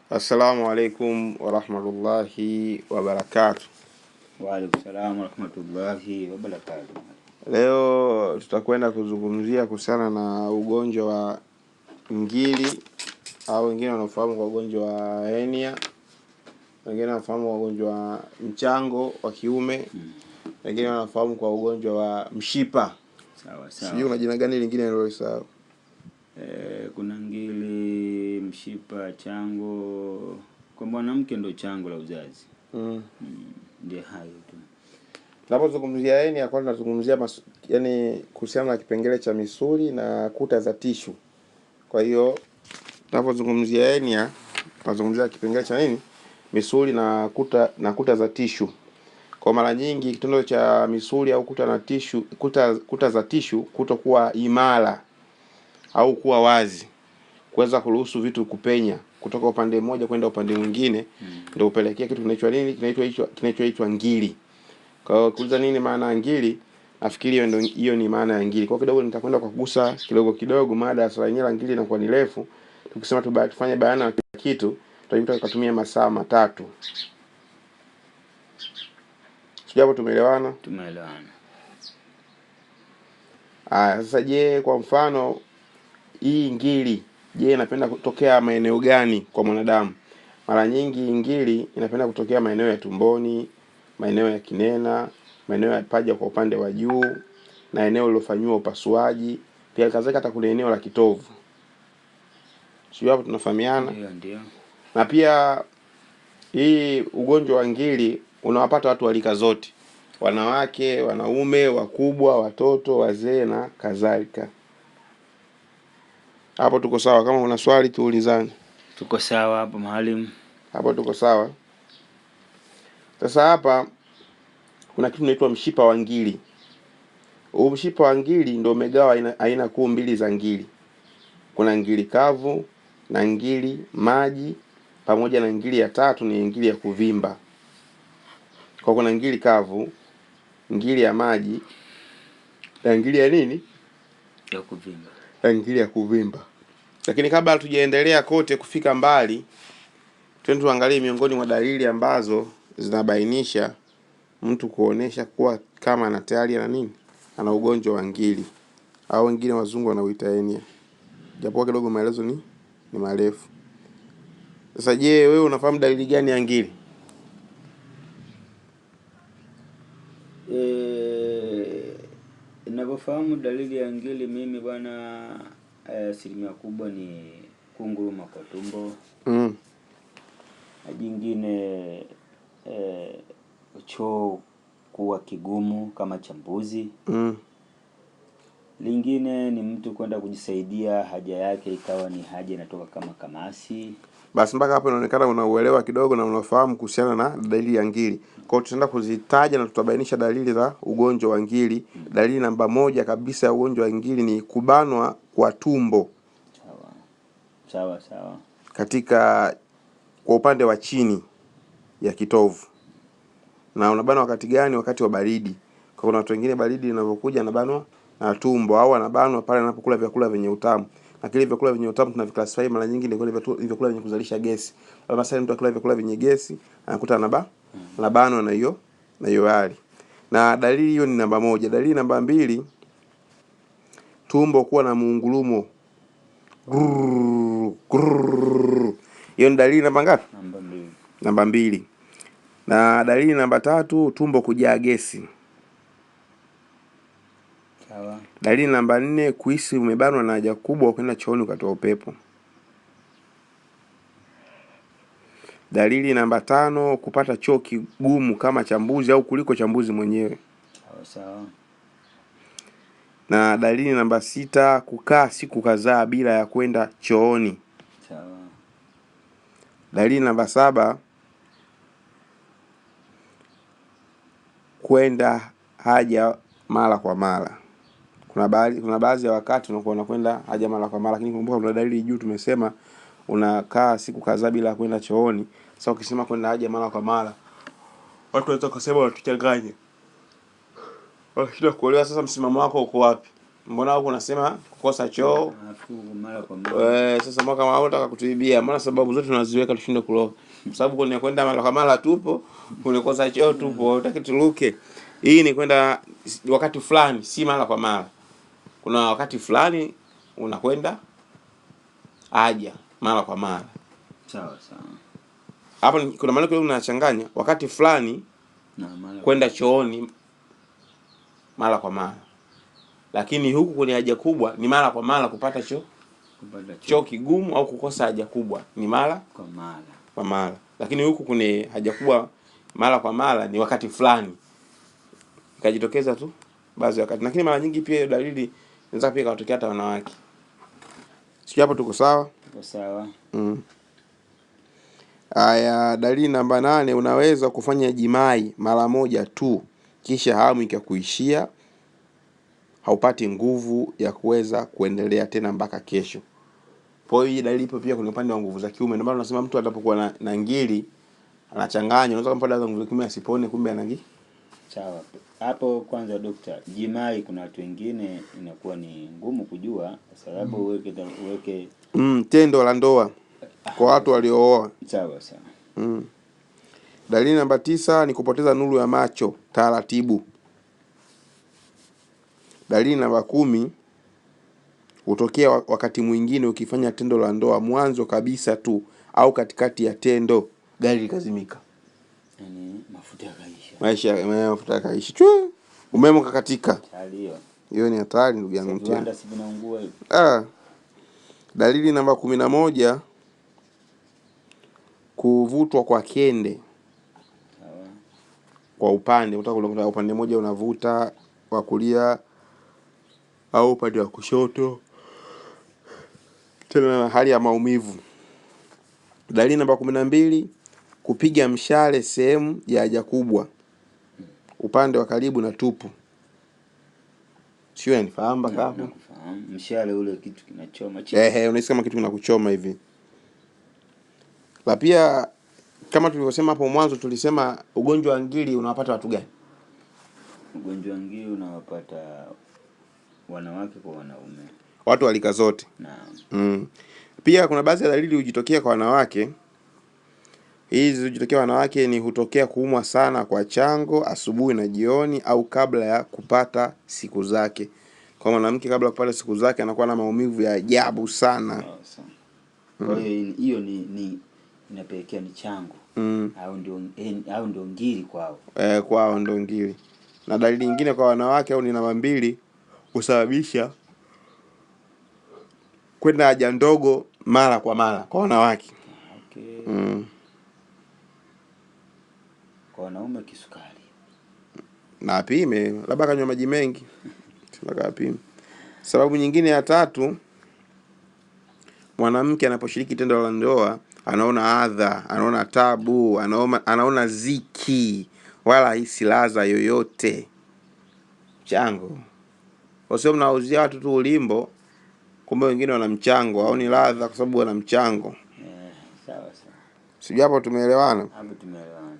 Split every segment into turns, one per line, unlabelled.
Assalamu alaikum warahmatullahi wabarakatuh.
Wa alaikum salaam warahmatullahi wabarakatuh.
Leo tutakwenda kuzungumzia kuhusiana na ugonjwa wa ngiri, au wengine wanafahamu kwa ugonjwa wa hernia, wengine wanafahamu kwa ugonjwa wa mchango wa kiume, wengine wanafahamu kwa ugonjwa wa mshipa.
Sawa.
Sijui una jina gani lingine nililosahau.
Kuna ngiri, mshipa, chango. Kwa mwanamke ndo chango la uzazi. Ndio hayo tu.
Tunapozungumzia hernia, kwanza tunazungumzia kuhusiana na kipengele cha misuli na kuta za tishu. Kwa hiyo tunapozungumzia hernia, tunazungumzia kipengele cha nini? Misuli na kuta za tishu. Kwa mara nyingi kitendo cha misuli au kuta za tishu kutokuwa imara au kuwa wazi, kuweza kuruhusu vitu kupenya kutoka upande mmoja kwenda upande mwingine, ndio upelekea kitu kinaitwa nini? Kinaitwa ngiri. Kwa hiyo kuuliza nini maana ya ngiri, nafikiri hiyo ni maana ya ngiri. Kwa kidogo nitakwenda kwa kugusa kidogo mada ya swala yenyewe la ngiri inakuwa ni refu. Tukisema tufanye bayana kitu, tutajikuta tukatumia masaa matatu. Sio, tumeelewana?
Tumeelewana.
Sasa je, kwa mfano hii ngiri, inapenda kutokea maeneo gani kwa mwanadamu? Mara nyingi ngiri inapenda kutokea maeneo ya tumboni, maeneo ya kinena, maeneo ya paja kwa upande wa juu, na eneo lilofanywa upasuaji, pia kadhalika hata kule eneo la kitovu. Sio, hapo tunafahamiana?
Ndio.
Na pia hii ugonjwa wa ngiri unawapata watu wa rika zote. Wanawake, wanaume, wakubwa, watoto, wazee na kadhalika. Hapo tuko sawa? Kama una swali tuulizane.
Tuko sawa hapo mwalimu.
Hapo tuko sawa. Sasa hapa kuna kitu kinaitwa mshipa wa ngiri. Huu mshipa wa ngiri ndio umegawa aina kuu mbili za ngiri. Kuna ngiri kavu na ngiri maji, pamoja na ngiri ya tatu ni ngiri ya kuvimba. Kwa kuna ngiri kavu, ngiri ya maji, na ngiri ya nini?
Ya kuvimba.
Ngiri ya kuvimba. Lakini kabla hatujaendelea kote kufika mbali, twende tuangalie miongoni mwa dalili ambazo zinabainisha mtu kuonesha kuwa kama ana tayari ana ugonjwa wa ngiri, au wengine wazungu wanauita hernia. Japo kidogo maelezo ni marefu. Sasa je, wewe unafahamu dalili gani ya ngiri?
Ninapofahamu dalili ya ngiri mimi bwana, asilimia kubwa ni kunguruma kwa tumbo. Jingine choo kuwa kigumu kama chambuzi. Lingine ni mtu kwenda kujisaidia haja yake ikawa ni haja inatoka kama kamasi.
Basi mpaka hapo inaonekana unauelewa kidogo na unafahamu kuhusiana na dalili ya ngiri. Kwa hiyo tutaenda kuzitaja na tutabainisha dalili za ugonjwa wa ngiri. Dalili namba moja kabisa ya ugonjwa wa ngiri ni kubanwa kwa tumbo.
Sawa.
Kwa upande wa chini ya kitovu. Na unabanwa wakati gani? Wakati wa baridi. Kwa kuna watu wengine baridi inapokuja anabanwa na tumbo, au anabanwa pale anapokula vyakula vyenye utamu. Na kile vyakula vyenye utamu tunaviklasify mara nyingi ni vyakula vyenye kuzalisha gesi. Kwa sababu mtu akila vyakula vyenye gesi anakuta anabanwa na hiyo hali. Na dalili hiyo ni namba moja. Dalili namba mbili, tumbo kuwa na muungurumo. Hiyo ni dalili namba ngapi? Namba mbili. Na dalili namba tatu, tumbo kujaa gesi.
Sawa.
Dalili namba 4, kuhisi umebanwa na haja kubwa ukaenda chooni ukatoa upepo. Dalili namba 5, kupata choo kigumu kama chambuzi au kuliko chambuzi mwenyewe.
Sawa.
Na dalili namba 6, kukaa siku kadhaa bila ya kwenda chooni.
Sawa.
Dalili namba 7, kwenda haja mara kwa mara. Kuna baadhi ya wakati unakwenda haja mara kwa mara, lakini kumbuka kuna dalili juu tumesema unakaa siku kadhaa bila kwenda chooni. Sasa ukisema kwenda haja mara kwa mara, watu wanaweza kusema unatuchanganya. Wakishindwa kuelewa sasa msimamo wako uko wapi. Mbona huko unasema kukosa choo?
Alafu mara kwa mara.
Sasa mwaka kama unataka kutuibia, maana sababu zote tunaziweka tushinde kuloga. Kwa sababu kwenye kwenda mara kwa mara tupo, kukosa choo tupo, unataka tuluke. Hii ni kwenda wakati fulani, si mara kwa mara. Kuna wakati fulani unakwenda haja mara kwa mara.
Sawa sawa.
Hapo kuna maana kidogo unachanganya wakati fulani
na mara
kwenda chooni mara kwa mara. Lakini huku kwenye haja kubwa ni mara kwa mara kupata choo kigumu au kukosa haja kubwa ni mara kwa mara. Lakini huku kwenye haja kubwa mara kwa mara ni wakati fulani. Ikajitokeza tu baadhi wakati. Lakini mara nyingi pia hiyo dalili inaweza pia kutokea hata wanawake. Sio hapo tuko sawa?
Tuko sawa.
Haya, dalili namba 8, unaweza kufanya jimai mara moja tu kisha hamu ikakuishia, haupati nguvu ya kuweza kuendelea tena mpaka kesho. Kwa hiyo dalili ipo pia kwenye upande wa nguvu za kiume. Ndio maana tunasema mtu atapokuwa na ngiri anachanganya, unaweza kumpa dawa za nguvu za kiume asipone, kumbe ana ngiri.
Sawa. Hapo kwanza daktari, jimai kuna watu wengine inakuwa ni ngumu kujua sababu uweke
tendo la ndoa kwa watu waliooa.
Sawa sawa.
Dalili namba 9 ni kupoteza nuru ya macho taratibu. Dalili namba 10 hutokea wakati mwingine ukifanya tendo la ndoa mwanzo kabisa tu au katikati ya tendo gari likazimika.
Yaani mafuta
yakaisha. Chwe. Umeme ukakatika. Hiyo ni hatari ndugu yangu mtihani.
Viwanda si vinaungua hivi.
Dalili namba 11 kuvutwa kwa kende.
Sawa.
Kwa upande, unataka upande mmoja unavuta wa kulia au upande wa kushoto. Tena hali ya maumivu. Dalili namba 12 kupiga mshale sehemu ya haja kubwa. Upande wa karibu na tupu. Sio unifahamu mpaka hapo?
Nakufahamu. Mshale ule kitu kinachoma.
Unahisi kama kitu kinakuchoma hivi. La pia kama tulivyosema hapo mwanzo tulisema ugonjwa wa ngiri unawapata watu gani?
Ugonjwa wa ngiri unawapata wanawake kwa wanaume.
Watu walika zote.
Naam.
Pia kuna baadhi ya dalili hujitokea kwa wanawake. Hizi hujitokea wanawake ni hutokea kuumwa sana kwa chango asubuhi na jioni au kabla ya kupata siku zake. Kwa mwanamke kabla ya kupata siku zake anakuwa na maumivu ya ajabu sana.
Kwa hiyo ni inapelekea ni chango. Au ndio ngiri kwao.
Kwao ndio ngiri. Na dalili nyingine kwa wanawake au ni namba 2 husababisha kwenda haja ndogo mara kwa mara kwa wanawake.
Okay. Kwa wanaume kisukari.
Na apime, labda kanywa maji mengi. Tunataka apime. Sababu nyingine ya 3, mwanamke anaposhiriki tendo la ndoa anaona adha, anaona tabu, anaona ziki, wala hisi ladha yoyote. Chango. Wasio mnauzia watu tu ulimbo, kumbe wengine wana mchango, au ni ladha kwa sababu wana mchango.
Sawa sawa.
Sijui hapo tumeelewana?
Hapo tumeelewana.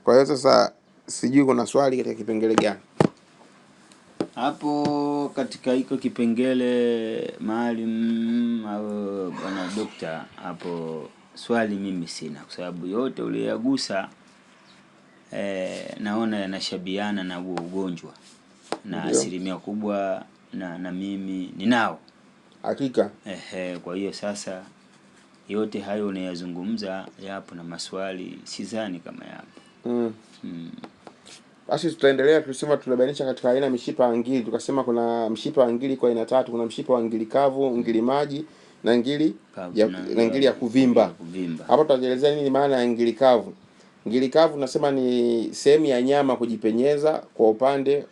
Kwa hiyo sasa sijui kuna swali katika kipengele gani?
Hapo katika hiko kipengele maalum au bwana dokta, hapo swali mimi sina kwa sababu yote uliyagusa naona yanashabiana na huo ugonjwa. Na asilimia kubwa na mimi ninao.
Hakika.
Kwa hiyo sasa yote hayo unayazungumza yapo na maswali sidhani kama yapo.
Basi tutaendelea, tulisema tunabainisha katika aina mishipa ya ngiri. Tukasema kuna mshipa wa ngiri kwa aina 3, kuna mshipa wa ngiri kavu, ngiri maji na ngiri ya kuvimba. Hapo tutaelezea nini maana ya ngiri kavu. Ngiri kavu tunasema ni sehemu ya nyama kujipenyeza kwa upande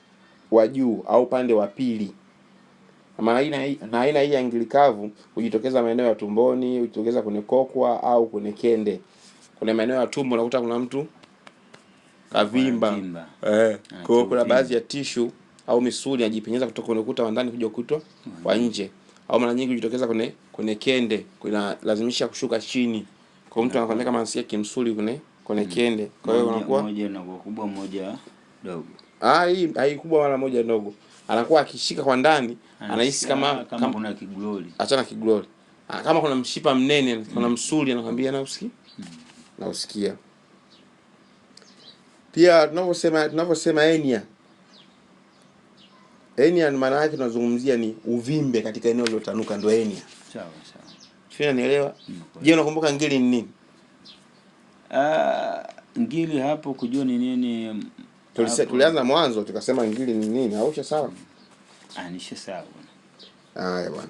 wa juu au upande wa pili. Aina hii ya ngiri kavu hujitokeza maeneo ya tumboni, hujitokeza kwenye kokwa au kwenye kende. Kuna maeneo ya tumbo unakuta kuna mtu kavimba. Kwa kuna baadhi ya tissue au misuli inajipenyeza kutoka kwenye ukuta wa ndani kuja ukutwa wa nje. Au mara nyingi hujitokeza kwenye kende, kuna lazimisha kushuka chini. Kwa mtu anakuwa kama anasikia kimsuli kwenye kende. Kwa hiyo unakuwa
moja na kubwa moja dogo.
Hii kubwa wala moja ndogo. anakuwa akishika kwa ndani anahisi kama
kuna kigloli.
Achana kigloli. Kama kuna mshipa mnene, kuna msuli anakuambia na usikia. Pia tunavyosema hernia. Hernia maana yake tunazungumzia ni uvimbe katika eneo lilotanuka, ndio hernia.
Sawa.
Sio, nielewa? Je, unakumbuka ngiri ni nini?
Ngiri hapo kujua ni nini?
Tulianza mwanzo tukasema ngiri ni nini, au sawa?
Nisha sawa.
Haya bwana.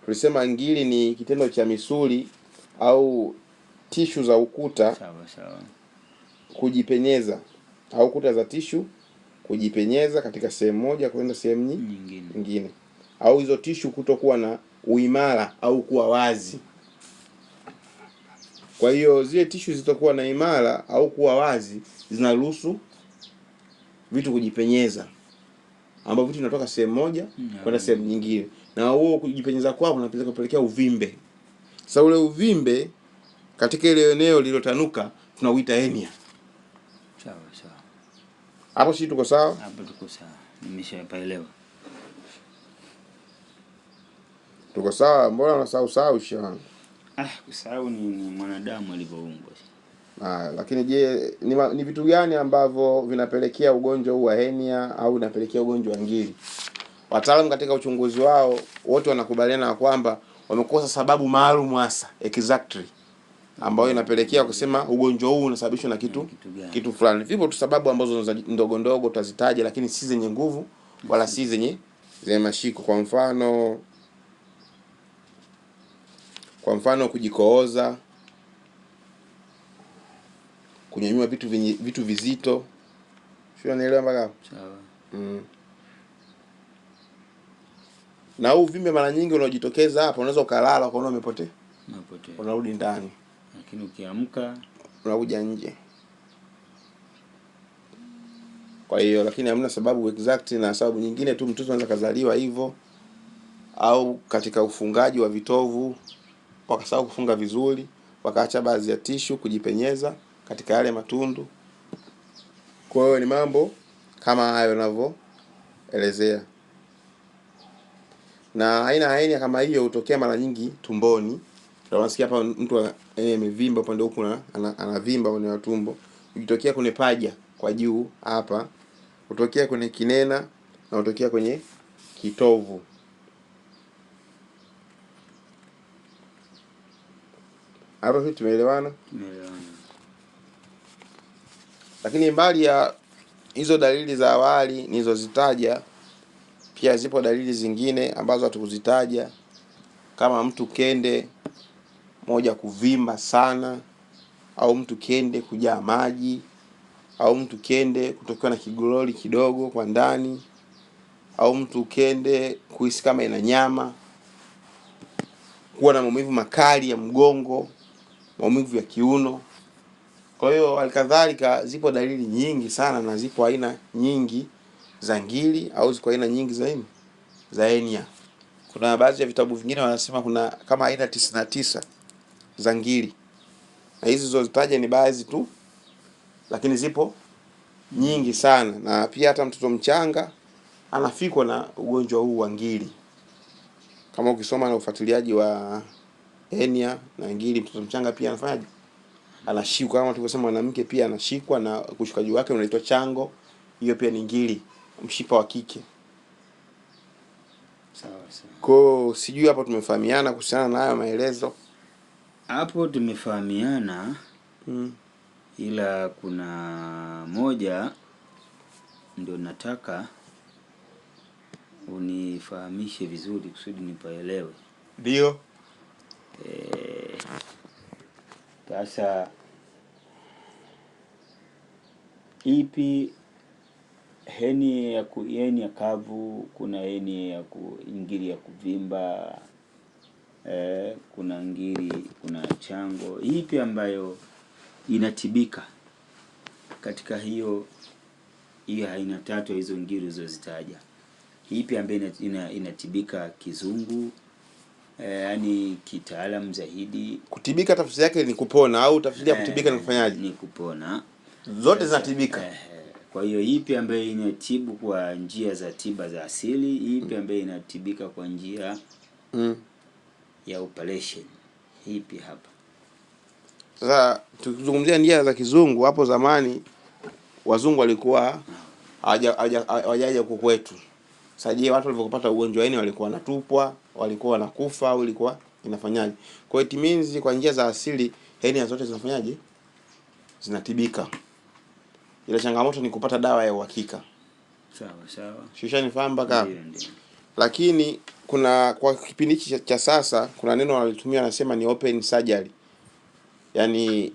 Tulisema ngiri ni kitendo cha misuli au tishu za ukuta
sawa
kujipenyeza, au kuta za tishu kujipenyeza katika sehemu moja kwenda sehemu nyingine, au hizo tishu kutokuwa na uimara au kuwa wazi. Kwa hiyo zile tishu zitakuwa na imara au kuwa wazi zinaruhusu vitu kujipenyeza, ambapo vitu vinatoka sehemu moja kwenda sehemu nyingine, na huo kujipenyeza kwao kunapeleka kupelekea uvimbe. Sasa ule uvimbe katika ile eneo lililotanuka tunauita hernia.
Sawa.
Hapo sisi tuko sawa?
Hapo tuko sawa. Nimeshaelewa.
Tuko sawa, mbona unasahau shanga?
Kusahau ni mwanadamu alivyoumbwa.
Lakini je, ni vitu gani ambavyo vinapelekea ugonjwa huu wa hernia au unapelekea ugonjwa wa ngiri? Wataalamu katika uchunguzi wao wote wanakubaliana kwamba wamekosa sababu maalum hasa exactly ambayo inapelekea kusema ugonjwa huu unasababishwa na kitu fulani. Vipo tu sababu ambazo ndogo ndogo tutazitaja, lakini si zenye nguvu wala si zenye mashiko. Kwa mfano kujikooza, kunyanyua vitu vizito. Sio, nielewa mpaka hapo?
Sawa.
Na huu uvimbe mara nyingi unaojitokeza hapa, unaweza ukalala ukaona umepotea. Unarudi ndani.
Lakini ukiamka
unakuja nje. Kwa hiyo lakini hamna sababu exact, na sababu nyingine tu mtoto anaweza kazaliwa hivyo, au katika ufungaji wa vitovu wakasahau kufunga vizuri, wakaacha baadhi ya tishu kujipenyeza katika yale matundu. Kwa hiyo ni mambo kama hayo ninavyoelezea. Na aina ya hernia kama hiyo hutokea mara nyingi tumboni. Unasikia hapa mtu amevimba upande huku na anavimba kwenye tumbo. Ikitokea kwenye paja kwa juu hapa, hutokea kwenye kinena na hutokea kwenye kitovu. Hapo hivi tumeelewana? Lakini mbali ya hizo dalili za awali nilizozitaja, pia zipo dalili zingine ambazo hatukuzitaja, kama mtu kende moja kuvimba sana, au mtu kende kujaa maji, au mtu kende kutokiwa na kigololi kidogo kwa ndani, au mtu kende kuhisi kama ina nyama, kuwa na maumivu makali ya mgongo, maumivu ya kiuno. Kwa hiyo alikadhalika zipo dalili nyingi sana, na zipo aina nyingi za ngiri au ziko aina nyingi za hernia. Kuna baadhi ya vitabu vingine wanasema kuna kama aina 99 za ngiri. Na hizi zilizozitaja ni baadhi tu, lakini zipo nyingi sana, na pia hata mtoto mchanga anafikwa na ugonjwa huu wa ngiri. Kama ukisoma na ufuatiliaji wa hernia na ngiri, mtoto mchanga pia anafanyaje? Anashikwa. Kama tulivyosema mwanamke pia anashikwa, na kushukaji wake unaitwa chango. Hiyo pia ni ngiri, mshipa wa kike.
Sawa.
Kwa sijui hapo tumefahamiana kuhusiana na haya maelezo.
Hapo tumefahamiana. Ila kuna moja ndio nataka unifahamishe vizuri kusudi nipaelewe.
Ndio.
Sasa ipi hernia ya kavu, kuna hernia ya ngiri ya kuvimba, kuna ngiri, kuna chango. Ipi ambayo inatibika katika hiyo aina tatu ya hizo ngiri zilizozitaja? Ipi ambayo inatibika kizungu, yani kitaalamu zaidi?
Kutibika tafsiri yake ni kupona, au tafsiri ya kutibika ni kufanyaje?
Ni kupona.
Zote zinatibika.
Kwa hiyo ipi ambayo inatibu kwa njia za tiba za asili, ipi ambayo inatibika kwa njia ya operation, ipi hapa?
Sasa tukizungumzia njia za kizungu, hapo zamani wazungu walikuwa hawajaja huko kwetu. Sasa je, watu walipopata ugonjwa yani walikuwa wanatupwa, walikuwa wanakufa au ilikuwa inafanyaje? Kwa hiyo it means kwa njia za asili hernia zote zinafanyaje? Zinatibika. Ila changamoto ni kupata dawa ya uhakika.
Sawa.
Shishanifahamu mpaka. Lakini kuna kwa kipindi cha sasa kuna neno wanalitumia wanasema ni open surgery. Yaani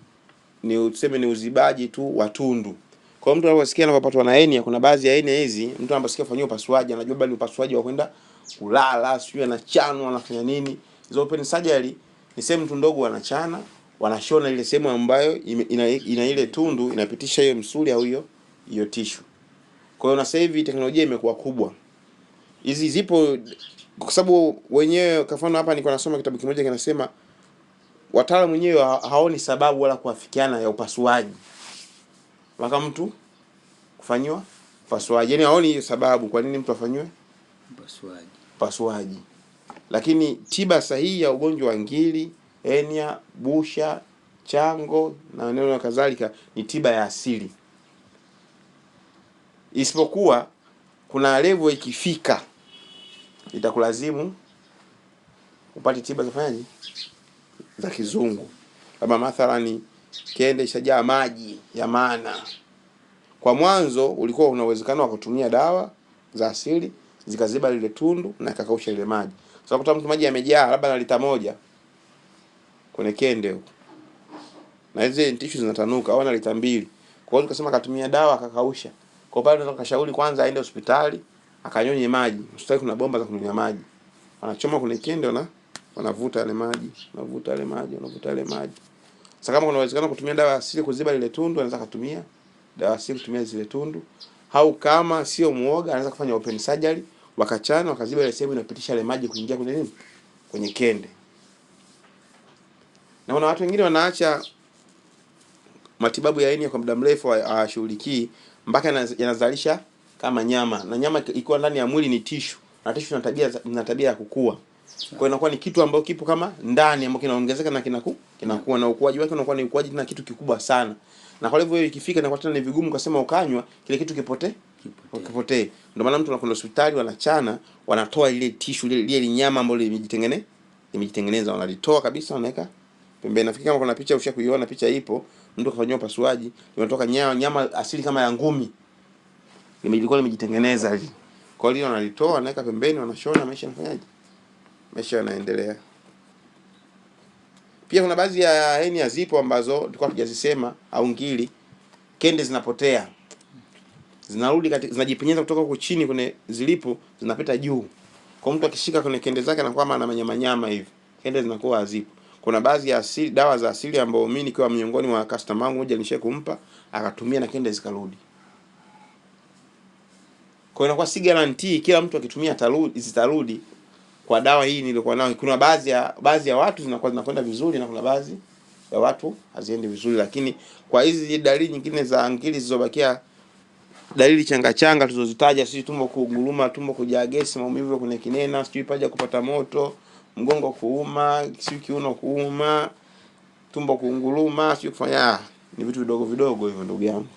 ni useme ni uzibaji tu wa tundu. Kwa mtu anaposikia anapopatwa na hernia, kuna baadhi ya hernia hizi mtu anaposikia kufanywa upasuaji anajua bali upasuaji wa kwenda kulala, sio anachanwa, anafanya nini. Hizo open surgery ni sehemu tu ndogo wanachana, wanashona ile sehemu ambayo ina ile tundu inapitisha hiyo msuli au hiyo tissue. Kwa hiyo na sasa hivi teknolojia imekuwa kubwa. Hizi zipo kwa sababu wenyewe kwa mfano hapa niko nasoma kitabu kimoja kinasema wataalamu wenyewe haoni sababu wala kuafikiana ya upasuaji. Waka mtu kufanywa upasuaji. Yaani haoni hiyo sababu kwa nini mtu afanywe upasuaji. Lakini tiba sahihi ya ugonjwa wa ngiri, hernia, busha, chango na neno kadhalika ni tiba ya asili. Isipokuwa kuna level ikifika itakulazimu upate tiba za kizungu. Kama mathalani kende ishajaa maji ya maana. Kwa mwanzo ulikuwa una uwezekano wa kutumia dawa za asili zikaziba lile tundu na kakausha ile maji. Sasa kuta mtu maji yamejaa labda na lita 1 kwenye kende huko. Na hizo tissue zinatanuka au na lita 2. Kwa hiyo tukasema akatumia dawa akakausha. Kwa pale tunataka kashauri kwanza aende hospitali akanyonye maji. Hospitali kuna bomba za kunyonya maji. Wanachoma kwenye kende na wanavuta yale maji, wanavuta yale maji. Sasa kama kuna uwezekano kutumia dawa asili kuziba lile tundu, anaweza kutumia dawa asili kutumia zile tundu. Au kama sio muoga anaweza kufanya open surgery, wakachana wakaziba ile sehemu inapitisha ile maji kuingia kwenye nini? Kwenye kende. Na kuna watu wengine wanaacha matibabu ya hernia kwa muda mrefu hawashughulikii mpaka yanazalisha kama nyama. Na nyama ikiwa ndani ya mwili ni tissue. Na tissue ina tabia ya kukua. Kwa hiyo inakuwa ni kitu ambacho kipo kama ndani ambacho kinaongezeka na kinakuwa na ukuaji wake unakuwa ni ukuaji tena kitu kikubwa sana. Na kwa hivyo hiyo ikifika inakuwa tena ni vigumu kusema ukanywa kile kitu kipotee. Ndio maana mtu anakwenda hospitali wanachana, wanatoa ile tissue ile nyama ambayo imejitengeneza wanalitoa kabisa wanaweka pembeni. Nafikiri kama kuna picha ushakuiona, picha ipo, mtu kafanywa upasuaji, inatoka nyama asili kama ya ngumi. Ilikuwa imejitengeneza hivi. Kwa hiyo wanalitoa wanaweka pembeni, wanashona, maisha yanafanyaje? Maisha yanaendelea. Pia kuna baadhi ya hernia zipo ambazo tulikuwa tujazisema au ngiri, kende zinapotea. Zinarudi zinajipenyeza kutoka huko chini kwenye zilipo zinapita juu. Kwa mtu akishika kwenye kende zake anakuwa kama ana manyama hivi. Kende zinakuwa hazipo. Kuna baadhi ya asili, dawa za asili ambao mimi nikiwa miongoni mwa customer wangu mmoja nishe kumpa akatumia na kende zikarudi. Kwa hiyo inakuwa si guarantee kila mtu akitumia zitarudi. Kwa dawa hii nilikuwa nayo kuna baadhi ya watu zinakwenda vizuri na kuna baadhi ya watu haziendi vizuri, lakini kwa hizi dalili nyingine za ngiri zilizobakia, dalili changa tulizozitaja, sisi tumbo kunguruma, tumbo kujaa gesi, maumivu kwenye kinena, sijui paja kupata moto, mgongo kuuma, sijui kiuno kuuma, tumbo kunguruma, sijui kufanya ni vitu vidogo hivyo ndugu yangu.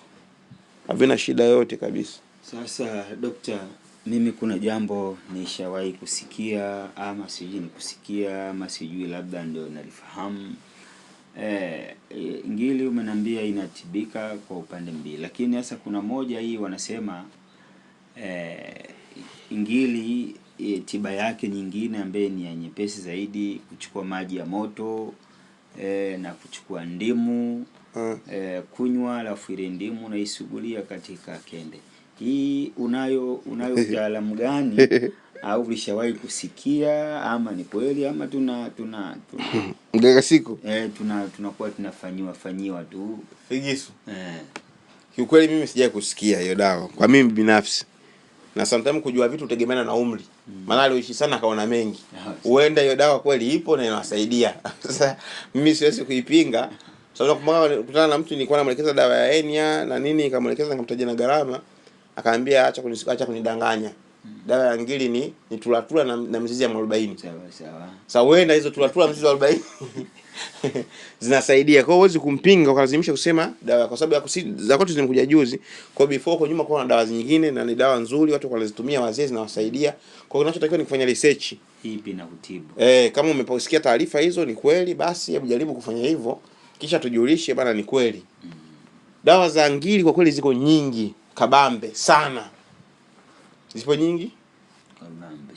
Havina shida yote kabisa.
Sasa dokta, mimi kuna jambo nishawahi kusikia ama sijui nikusikia ama sijui labda ndio nalifahamu. Ngiri umeniambia inatibika kwa upande mbili, lakini sasa kuna moja hii wanasema ngiri tiba yake nyingine ambaye ni ya nyepesi zaidi, kuchukua maji ya moto na kuchukua ndimu kunywa, alafu ile ndimu na isugulia katika kende. Hii unayo utaalamu gani au ulishawahi kusikia ama ni kweli ama tuna
mganga siku
tunakuwa tunafanyiwa tu
figisu? Kiukweli mimi sijawahi kusikia hiyo dawa kwa mimi binafsi. Na sometimes kujua vitu utegemeana na umri. Maana aliishi sana kaona mengi. Huenda hiyo dawa kweli ipo na inawasaidia. Sasa mimi siwezi kuipinga Sababu nakumbuka kukutana na mtu nilikuwa namwelekeza dawa ya hernia na nini, nikamwelekeza nikamtajia na gharama, akaambia acha kunidanganya. Dawa ya ngiri ni tulatula na mizizi ya 40.
Sawa sawa.
Sasa wenda hizo tulatula mizizi ya 40 zinasaidia. Kwa hiyo huwezi kumpinga ukalazimisha kusema dawa, kwa sababu za kwetu zimekuja juzi. Kwa before kwa nyuma kuna dawa nyingine na ni dawa nzuri watu walizitumia wazee zinawasaidia. Kwa hiyo kinachotakiwa ni kufanya research.
Ipi na kutibu.
Kama umeposikia taarifa hizo ni kweli, basi hebu jaribu kufanya hivyo. Kisha tujulishe bana ni kweli. Dawa za ngiri kwa kweli ziko nyingi, kabambe sana. Zipo nyingi?
Kabambe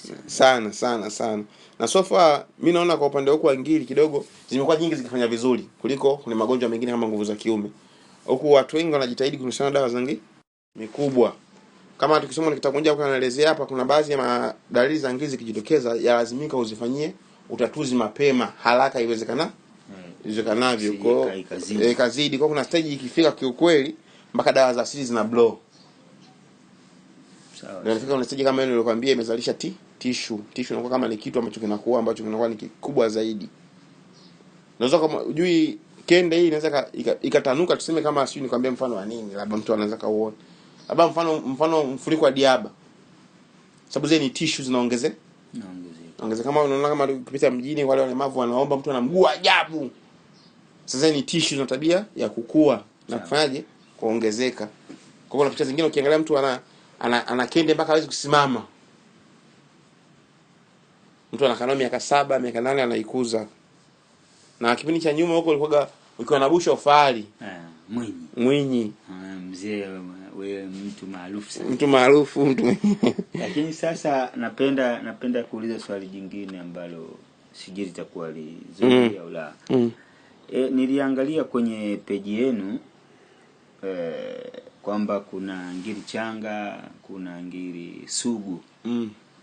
Sana. Na so far mimi naona kwa upande wako wa ngiri kidogo zimekuwa nyingi zikifanya vizuri kuliko kuna magonjwa mengine kama nguvu za kiume. Huku watu wengi wanajitahidi kunusiana dawa za ngiri mikubwa. Kama tukisoma kitabu moja huko anaelezea hapa, kuna baadhi ya dalili za ngiri zikijitokeza lazimika uzifanyie utatuzi mapema haraka iwezekanavyo. Kwa kazidi kwa kuna stage ikifika kiukweli mpaka dawa za asili zina blow.
Sawa.
Na inafika kuna stage kama ile nilikwambia imezalisha tissue inakuwa kama ni kitu ambacho kinakuwa ni kikubwa zaidi. Unaweza kama ujui kende hii inaweza ikatanuka, tuseme kama sio nikwambia mfano wa nini, labda mtu anaweza kaona. Labda mfano mfuriko wa diaba. Sababu zile ni tissue zinaongezeka. Kama unaona kama ukipita mjini wale walemavu wanaomba mtu ana mguu ajabu. Sasa ni tissue na tabia ya kukua na kufanyaje kuongezeka. Kwa hiyo picha zingine ukiangalia mtu ana kende mpaka hawezi kusimama. Mtu anakaa miaka 7, miaka 8 anaikuza. Na kipindi cha nyuma huko ulikuwa ukiwa na busha ofali. Mwinyi.
Mzee wewe mtu maarufu. Lakini sasa napenda kuuliza swali jingine ambalo sijui litakuwa lizuri au la. Niliangalia kwenye peji yenu kwamba kuna ngiri changa, kuna ngiri sugu.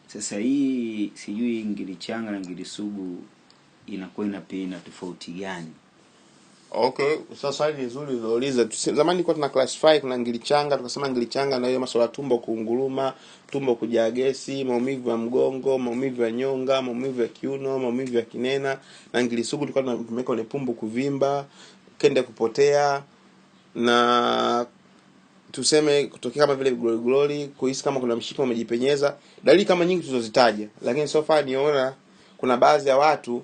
Sasa hii sijui ngiri changa na ngiri sugu inakuwa ina tofauti gani?
Okay, sasa hili nzuri uliouliza. Zamani kwa tuna classify kuna ngiri changa, tukasema ngiri changa na hiyo masuala tumbo kuunguruma, tumbo kujaa gesi, maumivu ya mgongo, maumivu ya nyonga, maumivu ya kiuno, maumivu ya kinena. Na ngiri sugu tulikuwa tumeweka ni pumbu kuvimba, kende kupotea, na tuseme kutokea kama vile glory, kuhisi kama kuna mshipa umejipenyeza. Dalili kama nyingi tulizozitaja, lakini so far niona kuna baadhi ya watu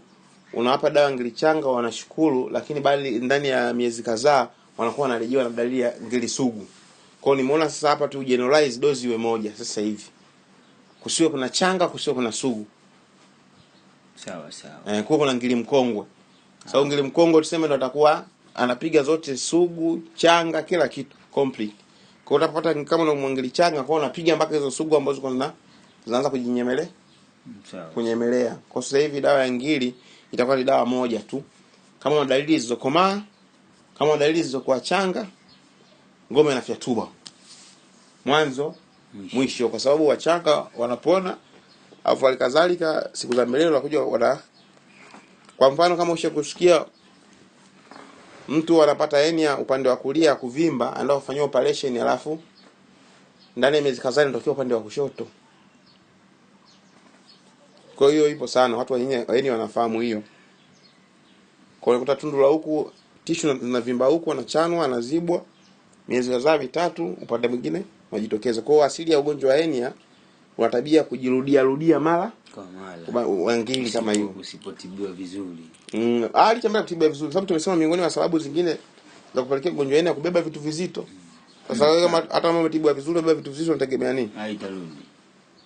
unawapa dawa ngiri changa wanashukuru, lakini bali ndani ya miezi kadhaa wanakuwa wanarejewa na dalili ya ngiri sugu. Kwa hiyo nimeona sasa hapa tu generalize dozi iwe moja sasa hivi. Kusiwe kuna changa, kusiwe kuna sugu.
Sawa.
Kwa kuna ngiri mkongwe. Sababu ngiri mkongwe tuseme ndo atakuwa anapiga zote sugu, changa, kila kitu complete. Kwa hiyo utapata kama una ngiri changa kwa unapiga mpaka hizo sugu ambazo zinaanza kujinyemelea.
Sawa.
Kunyemelea. Kwa sasa hivi dawa ya ngiri itakuwa ni dawa moja tu. Kama una dalili zilizokomaa, kama una dalili zilizokuwa changa, ngome inafyatua mwanzo mwisho, kwa sababu wachanga wanapona, afu alikadhalika siku za mbele wanakuja kwa mfano kama ushakusikia mtu anapata hernia upande wa kulia kuvimba, anataka kufanyia operation, alafu ndani ya miezi kadhaa inatokea upande wa kushoto. Kwa hiyo ipo sana, watu wenyewe wanafahamu hiyo. Kwa hiyo tundu la huku tissue zinavimba huku, anachanwa, anazibwa, miezi kadhaa 3 upande mwingine unajitokeza. Kwa hiyo asili ya ugonjwa wa hernia una tabia kujirudia mara
kwa mara.
Wangili kama hiyo
usipotibiwa vizuri.
Alichambia kutibiwa vizuri, sababu tumesema miongoni mwa sababu zingine za kupelekea ugonjwa wa hernia kubeba vitu vizito. Sasa kama hata kama umetibiwa vizuri beba vitu vizito unategemea nini?
Haitarudi.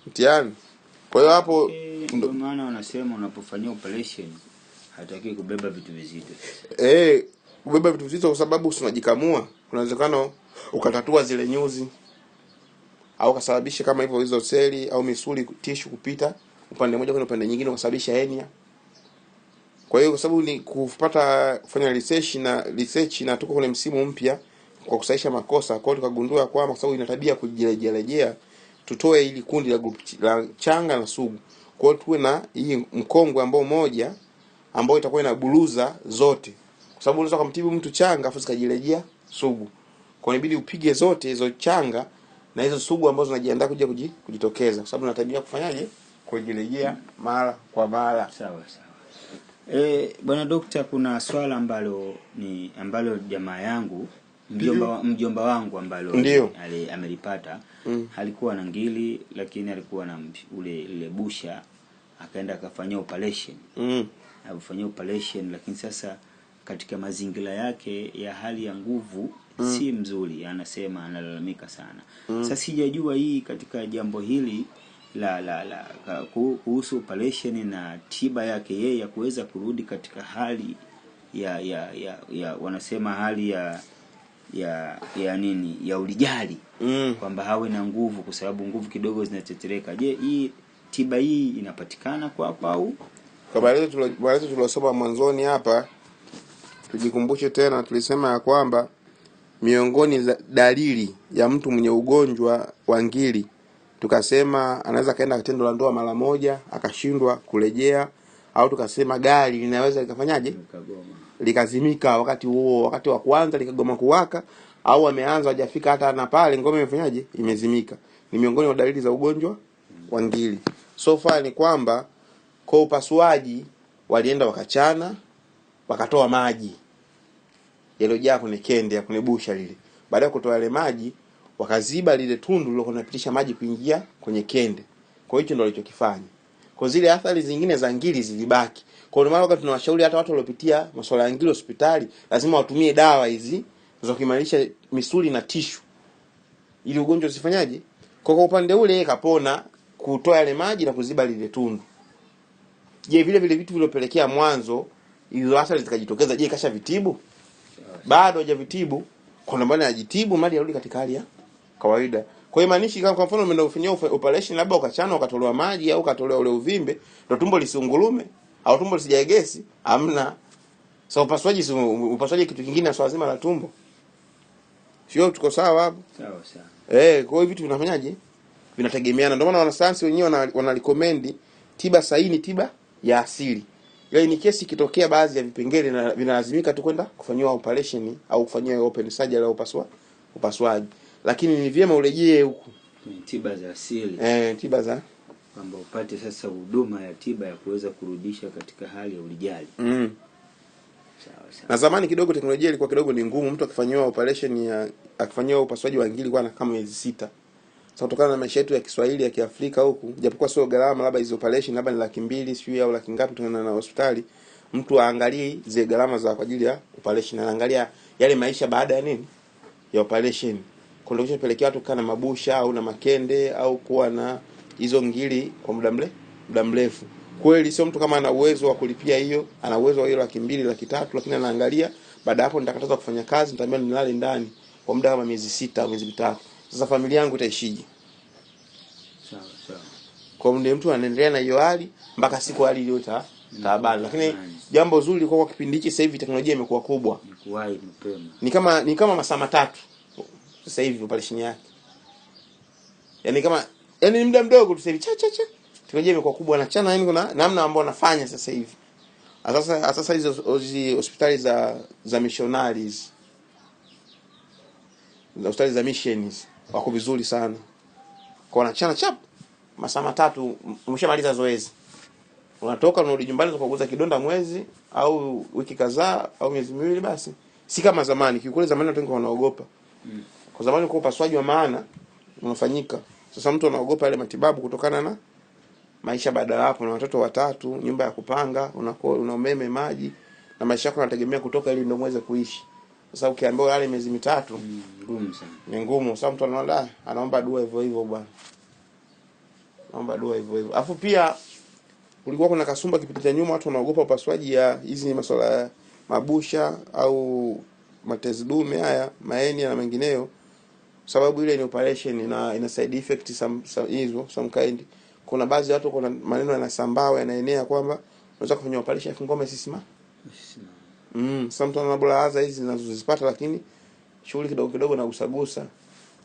Mtihani. Kwa hiyo hapo
ndio maana wanasema unapofanyia operation hataki kubeba vitu vizito.
Kubeba vitu vizito kwa sababu unajikamua, kuna uwezekano ukatatua zile nyuzi au kasababisha kama hivyo hizo seli au misuli tissue kupita upande mmoja kwenda upande nyingine kusababisha hernia. Kwa hiyo kwa sababu ni kufanya research na tuko kwenye msimu mpya kwa kusahisha makosa, kwa hiyo tukagundua kwamba kwa sababu ina tabia kujirejea, tutoe ili kundi la changa na sugu. Kwa hiyo tuwe na hii mkongwe ambao moja ambao itakuwa inaburuza zote. Kwa sababu unaweza kumtibu mtu changa afu zikajirejea sugu. Kwa hiyo inabidi upige zote hizo changa na hizo sugu ambazo zinajiandaa kuja kujitokeza. Kwa sababu na tabia kufanyaje? Kujirejea mara kwa mara.
Sawa. Bwana Dokta, kuna swala ambalo jamaa yangu mjomba wangu ambalo amelipata. Alikuwa na ngili, lakini alikuwa na ile busha, akaenda akafanyia operation. Alifanyia operation, lakini sasa katika mazingira yake ya hali ya nguvu si mzuri, anasema analalamika sana. Sasa sijajua hii katika jambo hili kuhusu operation na tiba yake yeye ya kuweza kurudi katika hali ya wanasema hali ya nini ya ulijali, kwamba hawe na nguvu, kwa sababu nguvu kidogo zinatetereka. Je, hii tiba hii inapatikana kwa au
kwa maelezo tuliyosoma mwanzoni hapa? Tujikumbushe tena, tulisema ya kwamba miongoni za dalili ya mtu mwenye ugonjwa wa ngiri, tukasema anaweza kaenda tendo la ndoa mara moja akashindwa kurejea, au tukasema gari linaweza likafanyaje, likazimika wakati wa kwanza likagoma kuwaka, au ameanza hajafika hata na pale ngome imefanyaje, imezimika. Ni miongoni mwa dalili za ugonjwa wa ngiri. So far ni kwamba kwa upasuaji walienda wakachana, wakatoa maji yaliyojaa kwenye kende, kwenye busha lile. Baada ya kutoa ile maji, wakaziba lile tundu lilokuwa linapitisha maji kuingia kwenye kende. Kwa hiyo ndio walichokifanya. Kwa zile athari zingine za ngiri zilibaki. Kwa hiyo maana tunawashauri hata watu waliopitia masuala ya ngiri hospitali lazima watumie dawa hizi za kuimarisha misuli na tishu ili ugonjwa usifanyaje. Kwa upande ule yeye kapona kutoa ile maji na kuziba lile tundu. Je, vile vitu vilopelekea mwanzo hizo athari zikajitokeza, je kasha vitibu? Bado hajavitibu. Kwa maana ajitibu mali arudi katika hali ya kawaida. Kwa hiyo maanishi kama kwa mfano umeenda kufanyia operation, labda ukachana ukatolewa maji au ukatolewa ule uvimbe, ndio tumbo lisiungulume au tumbo lisijaegesi, hamna. So upasuaji kitu kingine na swala zima la tumbo. Sio tuko sawa hapo?
Sawa.
Kwa hiyo vitu vinafanyaje? Vinategemeana. Ndio maana wanasayansi wenyewe wanarecommend tiba sahihi, tiba ya asili. Yaani ni kesi kitokea baadhi ya vipengele na vinalazimika tu kwenda kufanywa operation au kufanywa open surgery au upasuaji. Lakini ni vyema urejee huku
tiba za asili.
Tiba za
kwamba upate sasa huduma ya tiba ya kuweza kurudisha katika hali ya ulijali. Sawa.
Na zamani kidogo teknolojia ilikuwa kidogo ni ngumu, mtu akifanywa operation akifanywa upasuaji wa ngiri kwa kama miezi 6. Sasa kutokana na maisha yetu ya Kiswahili ya Kiafrika huku, japokuwa sio gharama, labda hizo operation labda ni 200,000 sio au laki ngapi tena na hospitali, mtu aangalie zile gharama za kwa ajili ya operation, anaangalia yale maisha baada ya nini? Ya operation. Kwa ndio kupelekea watu kana mabusha au na makende au kuwa na hizo ngiri kwa muda mrefu. Kweli sio mtu kama ana uwezo wa kulipia hiyo, ana uwezo wa hiyo 200,000 300,000, lakini anaangalia baada hapo nitakataza kufanya kazi, nitaambia nilale ndani kwa muda kama miezi 6 au miezi 3. Sasa familia yangu itaishije?
Sawa.
Kwa ndio mtu anaendelea na hiyo hali mpaka siku hali ile taabani. Lakini jambo zuri kwa kipindi hiki sasa hivi teknolojia imekuwa kubwa.
Kuwahi mapema.
Ni kama masaa 3 sasa hivi operation yake. Yaani ni muda mdogo tu sasa hivi. Teknolojia imekuwa kubwa na chana, yani kuna namna ambayo wanafanya sasa hivi. Sasa hizo hospitali za missionaries, hospitali za missions wako vizuri sana. Kwa wanachana masaa 3 umeshamaliza zoezi. Unatoka unarudi nyumbani ukaguza kidonda mwezi au wiki kadhaa au miezi miwili basi. Si kama zamani. Kiukweli zamani watu wengi wanaogopa. Kwa zamani kwa upasuaji wa maana unafanyika. Sasa mtu anaogopa ile matibabu kutokana na maisha baada hapo, na watoto 3, nyumba ya kupanga, una umeme, maji, na maisha yako yanategemea kutoka ili ndio muweze kuishi. Sasa ukiambiwa yale miezi 3
ngumu sana.
Ni ngumu. Sasa mtu anaomba dua hivyo bwana. Naomba dua hivyo. Alafu pia kulikuwa kuna kasumba kipindi cha nyuma watu wanaogopa upasuaji ya hizi ni masuala ya mabusha au matezi dume haya, maeni na mengineyo. Sababu ile ni operation na ina side effect some kind. Kuna baadhi ya watu kuna maneno yanasambaa yanaenea kwamba unaweza kufanya operation ya ngome sisima. Sasa mtu anabulaza hizi zinazozipata, lakini shughuli kidogo na gusagusa.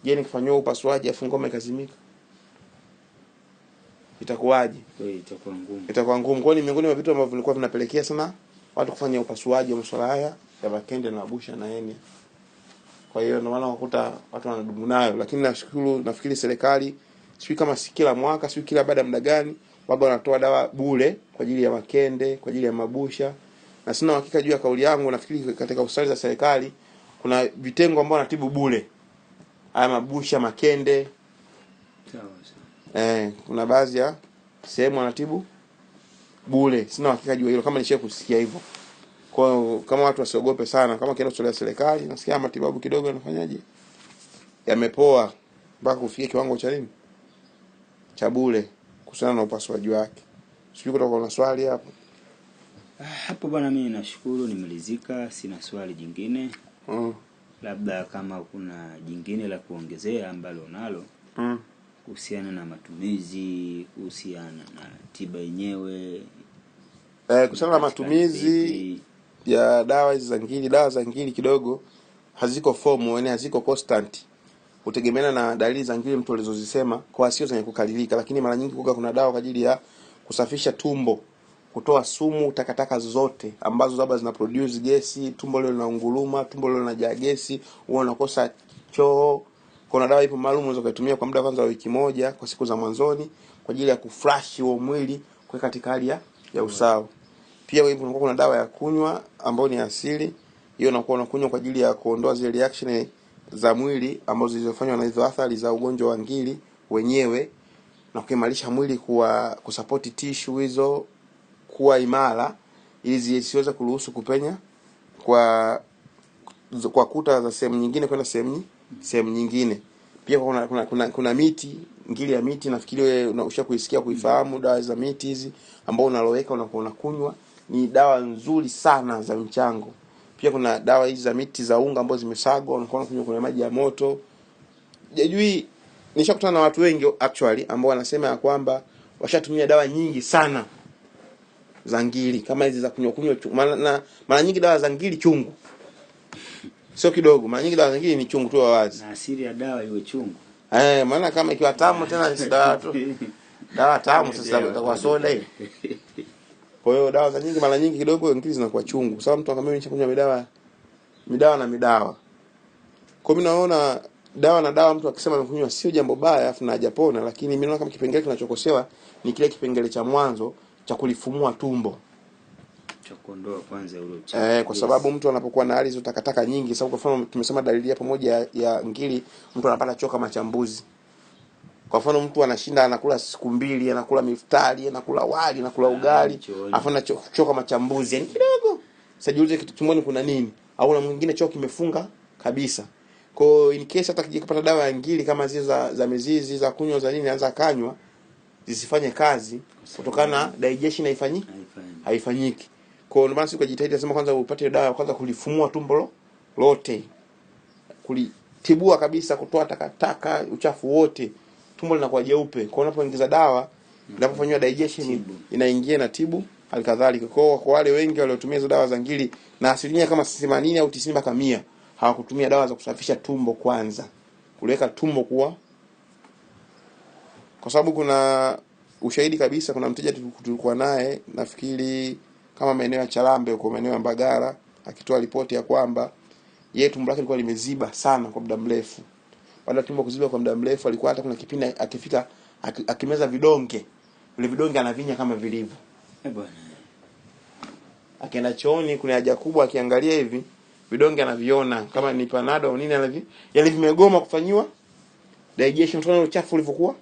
Je, nikifanywa upasuaji afu ngome kazimika? Itakuwaje? Itakuwa ngumu. Kwa ni miongoni mwa vitu ambavyo vilikuwa vinapelekea sana watu kufanya upasuaji wa masuala haya ya makende na busha na henia. Kwa hiyo ndio maana wakuta watu wanadumu nayo, lakini nafikiri serikali sio kama kila mwaka, sio kila baada ya muda gani waga wanatoa dawa bure kwa ajili ya makende, kwa ajili ya mabusha. Na sina hakika juu ya kauli yangu, nafikiri katika hospitali za serikali kuna vitengo ambao wanatibu bure haya mabusha, makende.
Sawa.
Kuna baadhi ya sehemu wanatibu bure. Sina hakika juu hilo, kama nishaye kusikia hivyo. Kwa kama watu wasiogope sana, kama kienda hospitali ya serikali nasikia matibabu kidogo yanafanyaje, yamepoa mpaka kufikia kiwango cha nini, cha bure kuhusiana na upasuaji wake. Sijui kutoka na swali hapo.
Hapo bwana, mimi nashukuru, nimelizika, sina swali jingine. Labda kama kuna jingine la kuongezea ambalo nalo kuhusiana na matumizi, kuhusiana na tiba yenyewe.
Kuhusiana na matumizi ya dawa hizi za ngiri, dawa za ngiri kidogo haziko formal, yani haziko constant. Utegemeana na dalili za ngiri mtu alizozisema, kwa sio zenye kukalilika, lakini mara nyingi kuna dawa kwa ajili ya kusafisha tumbo, kutoa sumu, takataka zote ambazo labda zina produce gesi, tumbo lile linaunguruma, tumbo lile linajaa gesi, wewe unakosa choo. Kuna dawa ipo maalum unaweza kutumia kwa muda kwanza wa wiki moja kwa siku za mwanzoni kwa ajili ya kufresh huo mwili kwa katika hali ya usawa. Pia kuna dawa ya kunywa ambayo ni asili. Hiyo unakuwa unakunywa kwa ajili ya kuondoa zile reaction za mwili ambazo zilizofanywa na hizo athari za ugonjwa wa ngiri wenyewe, na kuimarisha mwili kusupport tissue hizo kuwa imara ili zisiweze kuruhusu kupenya kwa kuta za sehemu nyingine kwenda sehemu nyingine. Pia kuna miti, ngiri ya miti, nafikiri wewe ushakuisikia kuifahamu dawa za miti hizi ambao unaloweka unakunywa, ni dawa nzuri sana za mchango. Pia kuna dawa hizi za miti za unga ambazo zimesagwa unakunywa kwenye maji ya moto. Jajui nishakutana na watu wengi actually ambao wanasema ya kwamba washatumia dawa nyingi sana za ngiri kama hizi za kunywa mara nyingi dawa za ngiri chungu. Sio kidogo, mara nyingi dawa za ngiri ni chungu tu wazi.
Na asili ya dawa iwe chungu.
Maana kama ikiwa tamu tena si dawa tu. Dawa tamu sasa itakuwa soda hii. Kwa hiyo dawa za nyingi mara nyingi kidogo ngiri zinakuwa chungu. Kwa sababu mtu akamwambia nishakunywa midawa. Kwa mimi naona dawa mtu akisema amekunywa sio jambo baya afu na hajapona, lakini mimi naona kama kipengele kinachokosewa ni kile kipengele cha mwanzo cha kulifumua tumbo,
cha kuondoa kwanza ule uchafu.
Kwa sababu mtu anapokuwa na hali hizo takataka nyingi, sababu kwa mfano tumesema dalili hapo moja ya ngiri, mtu anapata choka machambuzi. Kwa mfano mtu anashinda anakula siku 2, anakula miftari, anakula wali, anakula ugali, afu anachoka machambuzi yani kidogo. Sasa jiulize kitu tumboni kuna nini? Au na mwingine choo kimefunga kabisa. Kwa in case hata kijikapata dawa ya ngiri kama zile za mizizi za kunywa za nini anza kanywa zisifanye kazi kutokana na digestion haifanyiki. Kwa hiyo maana sikujitahidi nasema kwanza upate dawa kwanza kulifumua tumbo lote. Kulitibua kabisa, kutoa takataka, uchafu wote. Tumbo linakuwa jeupe. Kwa unapoingiza dawa inapofanywa digestion inaingia na tibu halikadhalika. Kwa wale wengi waliotumia hizo dawa za ngiri na asilimia kama 80 au 90 mpaka 100 hawakutumia dawa za kusafisha tumbo kwanza, kuweka tumbo kuwa, kwa sababu kuna ushahidi kabisa. Kuna mteja tulikuwa naye nafikiri kama maeneo ya Charambe huko maeneo ya Mbagala, akitoa ripoti ya kwamba yeye tumbo lake lilikuwa limeziba sana kwa muda mrefu. Baada tumbo kuziba kwa muda mrefu alikuwa hata kuna kipindi akifika akimeza vidonge, vile vidonge anavinya kama vilivyo.
Bwana
akienda chooni kuna haja kubwa, akiangalia hivi vidonge anaviona kama ni panado au nini yani vimegoma kufanywa digestion, tunaona uchafu ulivyokuwa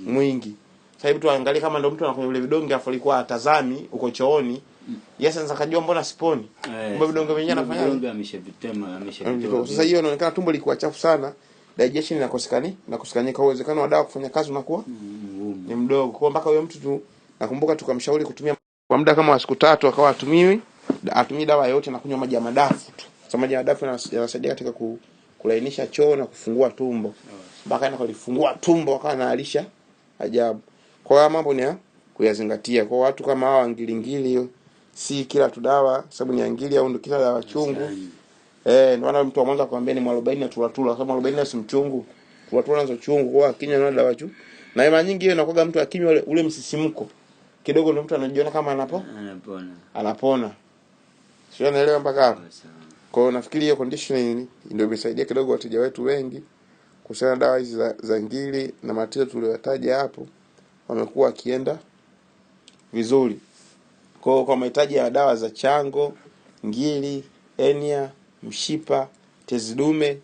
mwingi. Sasa hivi tuangalie kama ndio mtu anakunywa vile vidonge afu alikuwa atazami uko chooni, anaweza kujua mbona siponi. Mbona vidonge vyenyewe anafanya
vidonge ameshavitoa.
Sasa hiyo inaonekana tumbo liko chafu sana, digestion inakosekana, uwezekano wa dawa kufanya kazi unakuwa ni mdogo. Kwa mpaka huyo mtu tu nakumbuka tukamshauri kutumia kwa muda kama siku 3 akawa atumii dawa yote na kunywa maji ya madafu tu. Sasa maji ya madafu yanasaidia katika kulainisha choo na kufungua tumbo. Mpaka anakolifungua tumbo akawa analisha ajabu. Kwa hiyo mambo ni ya kuyazingatia. Kwa watu kama hawa ngilingili, si kila tu dawa sababu ni ngili au ndio kila dawa chungu. Ndio mtu mwanzo akwambia ni mwarobaini na tulatula, kama mwarobaini si mchungu, tulatula nazo chungu, kwa kinywa na dawa chungu. Na mara nyingi hiyo inakuwa mtu akinywa ule msisimko kidogo ndio mtu anajiona kama anapona. Sio, naelewa mpaka hapo. Kwa hiyo nafikiri hiyo conditioning ndio imesaidia kidogo wateja wetu wengi kuhusiana dawa hizi za ngiri na matatizo tuliyotaja hapo, wamekuwa akienda vizuri. Kwa mahitaji ya dawa za chango, ngiri, hernia, mshipa, tezi dume,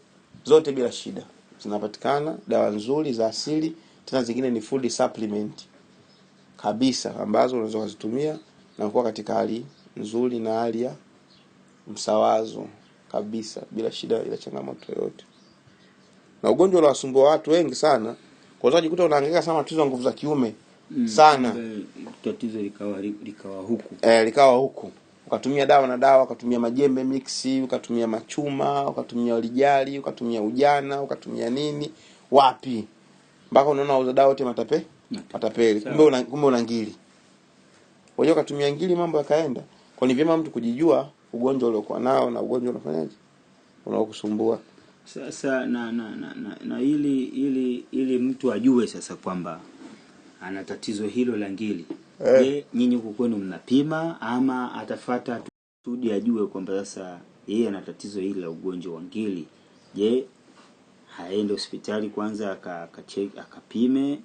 zote bila shida zinapatikana, dawa nzuri za asili, tena zingine ni food supplement kabisa ambazo unaweza kuzitumia na kuwa katika hali nzuri na hali ya msawazo kabisa bila shida ila changamoto yoyote. Na ugonjwa unawasumbua watu wengi sana, kwa sababu jikuta unahangaika sana tatizo la nguvu za kiume sana.
Tatizo likawa huku.
Likawa huku. Ukatumia dawa, ukatumia majembe mixi, ukatumia machuma, ukatumia olijali, ukatumia ujana, ukatumia nini? Wapi? Mpaka unaona uza dawa yote matapeli. Kumbe una ngiri. Wewe ukatumia ngiri mambo yakaenda. Kwa ni vyema mtu kujijua ugonjwa uliokuwa nao na ugonjwa unafanyaje? Unaokusumbua.
Sasa na ili mtu ajue sasa kwamba ana tatizo hilo la ngiri. Je, nyinyi huko kwenu mnapima ama atafuata tudi ajue kwamba sasa yeye ana tatizo hili la ugonjwa wa ngiri? Je, haende hospitali kwanza akapime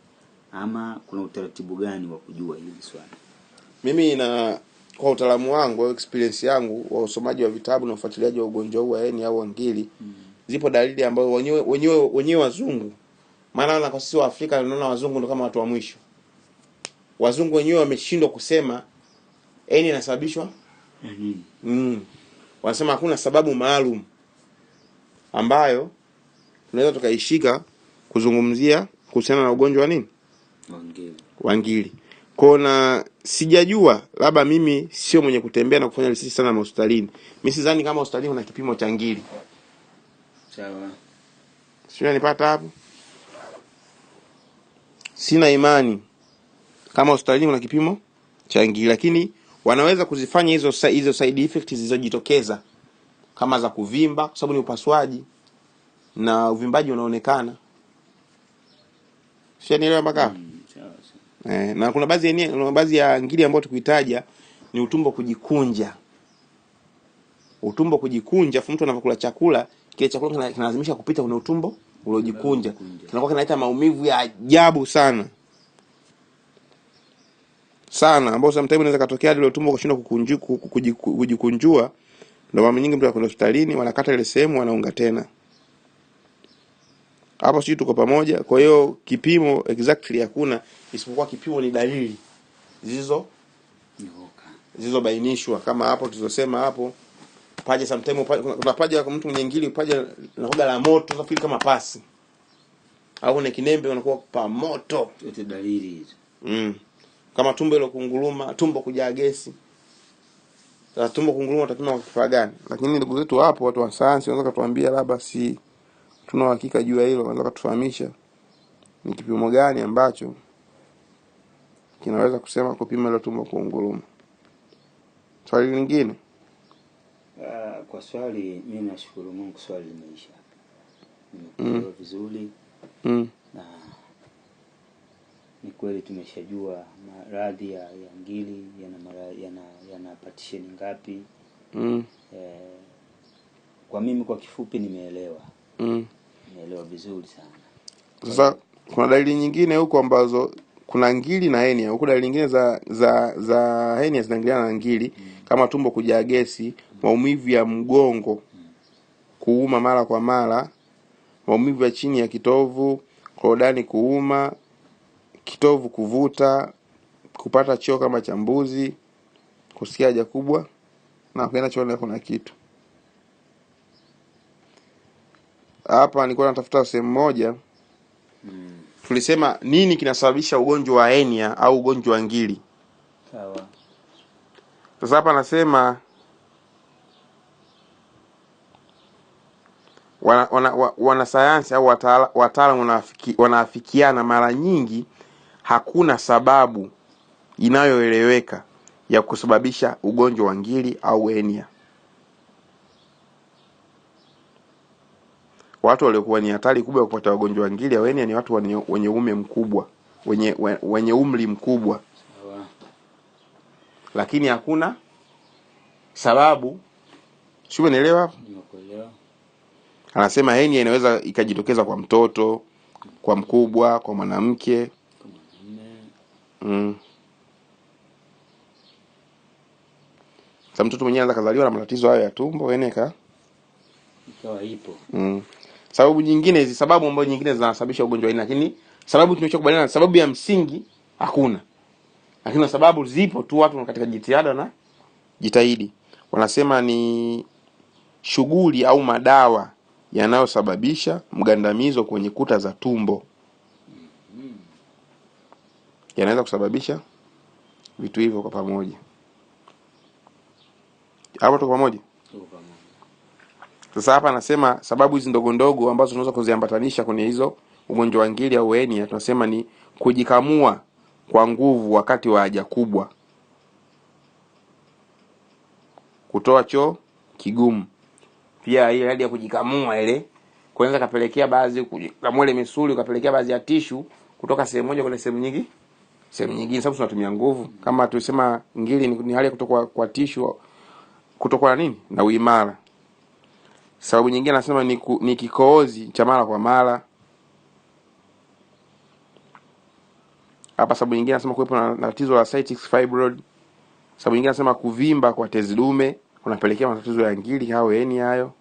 ama kuna utaratibu gani wa kujua hili swali?
Mimi kwa utaalamu wangu au experience yangu wa usomaji wa vitabu na ufuatiliaji wa ugonjwa huu wa hernia au ngiri, zipo dalili ambazo wenyewe wazungu, maana kwa sisi wa Afrika tunaona wazungu ndio kama watu wa mwisho. Wazungu wenyewe wameshindwa kusema hernia inasababishwa wanasema hakuna sababu maalum ambayo tunaweza tukaishika kuzungumzia kuhusiana na ugonjwa wa nini? Wa ngiri. Kona sijajua, labda mimi sio mwenye kutembea na kufanya research sana hospitalini. Mimi sidhani kama hospitalini kuna kipimo cha ngiri.
Sawa.
Sio nipata hapo? Sina imani kama hospitalini kuna kipimo cha ngiri, lakini wanaweza kuzifanya hizo side effects zilizojitokeza kama za kuvimba, kwa sababu ni upasuaji na uvimbaji unaonekana. Sio nielewa mpaka? Na kuna baadhi ya ngiri ambayo tukuitaja ni utumbo kujikunja. Utumbo kujikunja, mtu anapokula chakula, kile chakula kinalazimisha kupita kwenye utumbo uliojikunja. Kinakuwa kinaleta maumivu ya ajabu sana. Ambao sometimes inaweza katokea ile utumbo kushindwa kujikunjua. Ndio mara nyingi mtu anakwenda hospitalini, wanakata ile sehemu, wanaunga tena. Hapo sisi tuko pamoja. Kwa hiyo kipimo exactly hakuna, isipokuwa kipimo ni dalili zilizobainishwa kama hapo tulizosema hapo. Paja sometimes kuna paja kwa mtu mwenye ngiri, paja linakuwa la moto nafikiri kama pasi. Au ni kinembe unakuwa pa moto.
Yote dalili hizo.
Kama tumbo ile kunguruma, tumbo kujaa gesi. Sasa tumbo kunguruma utapima kwa kifaa gani? Lakini ndugu zetu hapo watu wa sayansi wanaweza kutuambia, labda si tuna uhakika juu ya hilo, wanaweza kutufahamisha ni kipimo gani ambacho kinaweza kusema kupima ile tumbo kunguruma. Swali lingine?
Kwa swali mimi nashukuru Mungu, swali limeisha. Nimekuelewa vizuri. Na ni kweli tumeshajua maradhi ya ngiri yana partition ngapi. Kwa mimi kwa kifupi nimeelewa. Nimeelewa vizuri sana.
Sasa kuna dalili nyingine huko ambazo kuna ngiri na hernia. Huko dalili nyingine za hernia zinaingiliana na ngiri, kama tumbo kujaa gesi, maumivu ya mgongo, kuuma mara kwa mara, maumivu ya chini ya kitovu, korodani kuuma, kitovu kuvuta, kupata choo kama cha mbuzi, kusikia haja kubwa na kwenda chooni kuna kitu. Hapa nilikuwa natafuta sehemu moja. Tulisema nini kinasababisha ugonjwa wa hernia au ugonjwa wa ngiri.
Sawa.
Sasa hapa nasema wanasayansi au wataalamu wanaafikiana mara nyingi hakuna sababu inayoeleweka ya kusababisha ugonjwa wa ngiri au hernia. Watu waliokuwa ni hatari kubwa ya kupata ugonjwa wa ngiri au hernia ni watu wenye umri mkubwa, wenye umri mkubwa.
Sawa.
Lakini hakuna sababu. Sio, unaelewa hapo?
Nimekuelewa.
Anasema hernia inaweza ikajitokeza kwa mtoto, kwa mkubwa, kwa mwanamke. Sasa mtoto mwenyewe anaweza kuzaliwa na matatizo hayo ya tumbo yeneka
ikawa ipo.
Sababu nyingine, hizi sababu ambazo nyingine zinasababisha ugonjwa hili, lakini sababu tunachokubaliana, sababu ya msingi hakuna. Lakini sababu zipo tu, watu katika jitihada na jitahidi. Wanasema ni shughuli au madawa yanayosababisha mgandamizo kwenye kuta za tumbo. Yanaweza kusababisha vitu hivyo kwa pamoja. Hapo tuko pamoja? Sasa hapa anasema sababu hizi ndogo ndogo ambazo tunaweza kuziambatanisha kwenye hizo ugonjwa wa ngiri au hernia, tunasema ni kujikamua kwa nguvu wakati wa haja kubwa, kutoa choo kigumu. Pia ile hali ya kujikamua ile kuanza kapelekea baadhi kujikamua ile misuli, ukapelekea baadhi ya tishu kutoka sehemu moja kwenda sehemu nyingine, sababu tunatumia nguvu. Kama tulisema ngiri ni hali ya kutoka kwa tishu kutokuwa na nini na uimara. Sababu nyingine anasema ni kikohozi cha mara kwa mara. Hapa sababu nyingine anasema kuwepo na tatizo la cystic fibroid. Sababu nyingine anasema kuvimba kwa tezi dume kunapelekea matatizo ya ngiri au hernia hayo.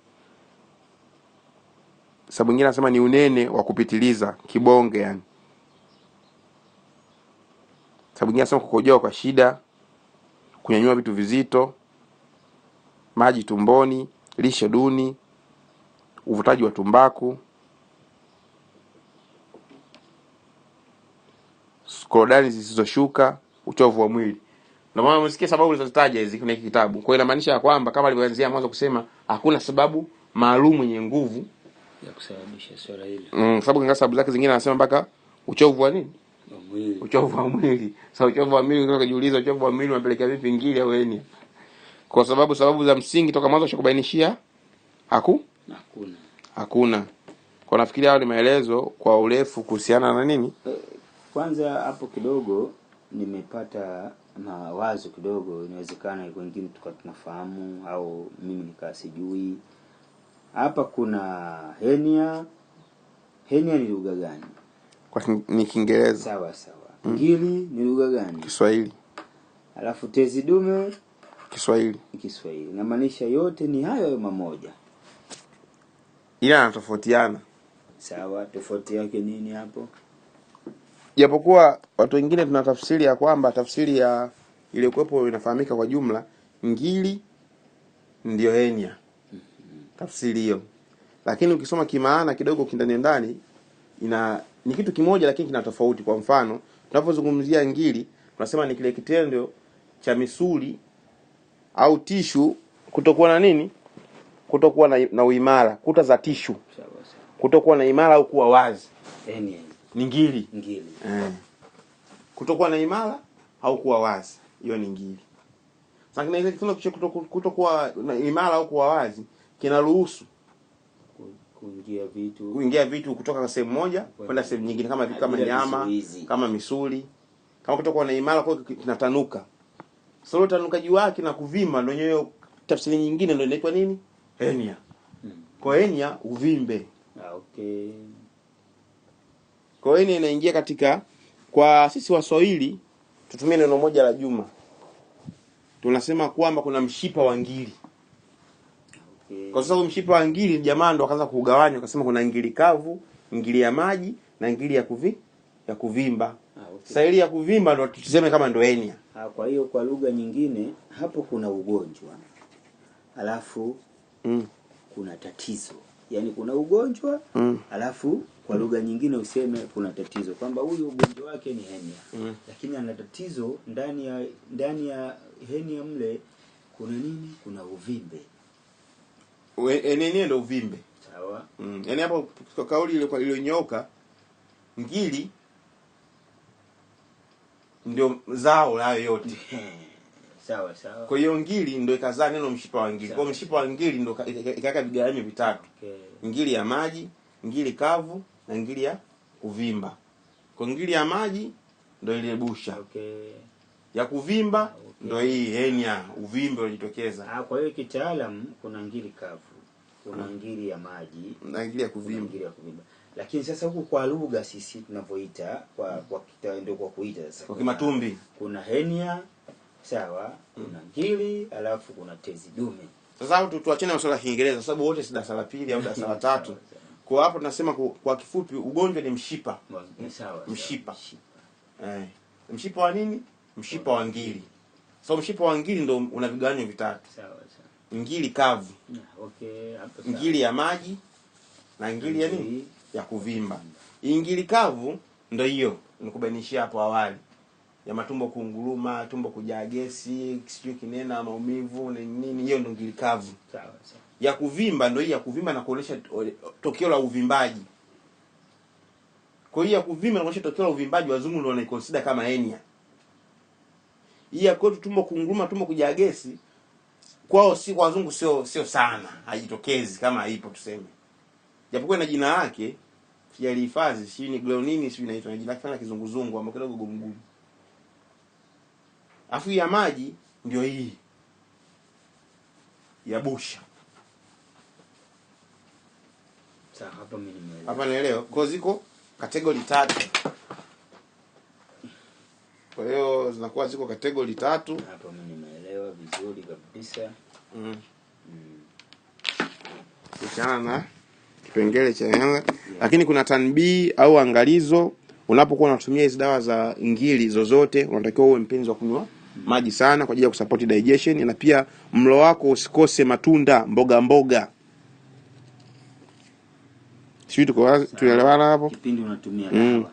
Sababu nyingine anasema ni unene wa kupitiliza, kibonge yani. Sababu nyingine anasema kukojoa kwa shida, kunyanyua vitu vizito, maji tumboni, lishe duni, uvutaji wa tumbaku, korodani zisizoshuka, uchovu wa mwili. Na maana umesikia sababu nilizozitaja hizi kwenye kitabu. Kwa hiyo inamaanisha kwamba kama alivyoanzia mwanzo kusema hakuna sababu maalum yenye nguvu
ya kusababisha swala hili.
Sababu kinga sababu zake zingine anasema mpaka uchovu wa nini?
Mwili.
Uchovu wa mwili. Sasa uchovu wa mwili unajiuliza uchovu wa mwili unapelekea vipi ngiri au hernia? Kwa sababu za msingi toka mwanzo shakubainishia hakuna. Kwa nafikiri hao ni maelezo kwa urefu kuhusiana na nini?
Kwanza hapo kidogo nimepata mawazo kidogo, inawezekana wengine tunafahamu au mimi nikaa sijui. Hapa kuna hernia. Hernia ni lugha gani?
Kwa ni Kiingereza.
Sawa. Ngiri ni lugha gani?
Kiswahili.
Alafu tezi dume
Kiswahili.
Inamaanisha yote ni hayo mamoja.
Ila yanatofautiana.
Sawa, tofauti yake nini hapo?
Japokuwa watu wengine tuna tafsiri ya kwamba tafsiri ya ile kuwepo inafahamika kwa jumla, ngiri ndio hernia. Tafsiri hiyo. Lakini ukisoma kimaana kidogo kindani ni kitu kimoja lakini kina tofauti. Kwa mfano, tunapozungumzia ngiri, tunasema ni kile kitendo cha misuli au tishu kutokuwa na nini? Kutokuwa na uimara, kuta za tishu.
Sawa.
Kutokuwa na imara au kuwa wazi.
Hernia
Ni ngiri. Kutokuwa na imara au kuwa wazi, hiyo ni ngiri. Sasa kile kitendo kutokuwa na imara au kuwa wazi kinaruhusu kuingia vitu kutoka sehemu moja kwenda sehemu nyingine, kama nyama, kama misuli. Kama kutokuwa na imara kwa kinatanuka. Sasa tanukaji wake na kuvimba ndio hiyo tafsiri nyingine ndio inaitwa nini? Hernia. Kwa hernia uvimbe.
Okay.
Kwa hernia inaingia katika, kwa sisi Waswahili tutumie neno moja la Juma. Tunasema kwamba kuna mshipa wa ngiri. Okay. Kwa sababu mshipa wa ngiri jamaa ndo akaanza kugawanywa, akasema kuna ngiri kavu, ngiri ya maji na ngiri ya kuvimba. Okay. Sasa ile ya kuvimba ndo tuseme kama ndo hernia.
Kwa hiyo kwa lugha nyingine hapo kuna ugonjwa. Alafu kuna tatizo. Yaani kuna ugonjwa, alafu kwa lugha nyingine useme kuna tatizo, kwamba huyu ugonjwa wake ni hernia. Lakini ana tatizo ndani ya hernia mle kuna nini? Kuna uvimbe.
Nini ndio uvimbe?
Sawa.
Yaani hapo kwa kauli ile iliyonyoka, ngiri ndio zao la yote.
Sawa.
Kwa hiyo ngiri ndio ikazaa neno mshipa wa ngiri. Kwa mshipa wa ngiri ndio ikaweka vigawanyo vitatu. Okay. Ngiri ya maji, ngiri kavu na ngiri ya kuvimba. Kwa ngiri ya maji ndio ile busha.
Okay.
Ya kuvimba ndio hii hernia, uvimbe unajitokeza.
Kwa hiyo kitaalamu kuna ngiri kavu, kuna ngiri ya maji
na ngiri ya kuvimba.
Lakini sasa huku kwa lugha sisi tunavyoita kwa kitendo kwa kuita sasa.
Kwa Kimatumbi
kuna hernia, Sawa, kuna ngiri alafu kuna tezi dume.
Sasa tuachane masuala ya Kiingereza sababu wote si darasa la pili au darasa la tatu. Kwa hapo tunasema kwa kifupi ugonjwa ni mshipa.
Sawa.
Mshipa. Mshipa wa nini? Mshipa wa ngiri. So mshipa wa ngiri ndio una vigawanyo vitatu.
Sawa.
Ngiri kavu.
Okay, hapo
sawa. Ngiri ya maji na ngiri ya nini? Ya kuvimba. Ngiri kavu ndio hiyo nikubainishia hapo awali. Ya matumbo kunguruma, tumbo kujaa gesi, sijui kinena, maumivu na nini, hiyo ndio ngiri kavu.
Sawa.
Ya kuvimba ndio hii ya kuvimba na kuonesha tokeo la uvimbaji. Kwa hiyo ya kuvimba na kuonesha tokeo la uvimbaji wazungu ndio wanaiconsider kama hernia. Hii ya kwetu tumbo kunguruma, tumbo kujaa gesi kwao si kwa wazungu sio sana, haijitokezi kama haipo tuseme. Japokuwa na jina lake sijalihifadhi, si ni glonini, si inaitwa jina lake kizunguzungu ambao kidogo gumu. Afu ya maji ndio hii ya busha.
Sawa, hapa mimi nimeelewa.
Hapa naelewa. Kwa ziko category 3. Kwa hiyo zinakuwa ziko category 3.
Hapa mimi nimeelewa vizuri kabisa.
Kuhusiana na kipengele cha yanga. Lakini kuna tanbii au angalizo unapokuwa unatumia hizo dawa za ngiri zozote unatakiwa uwe mpenzi wa kunywa maji sana kwa ajili ya kusupport digestion, na pia mlo wako usikose matunda, mboga. Sisi tuelewana hapo?
Kipindi unatumia dawa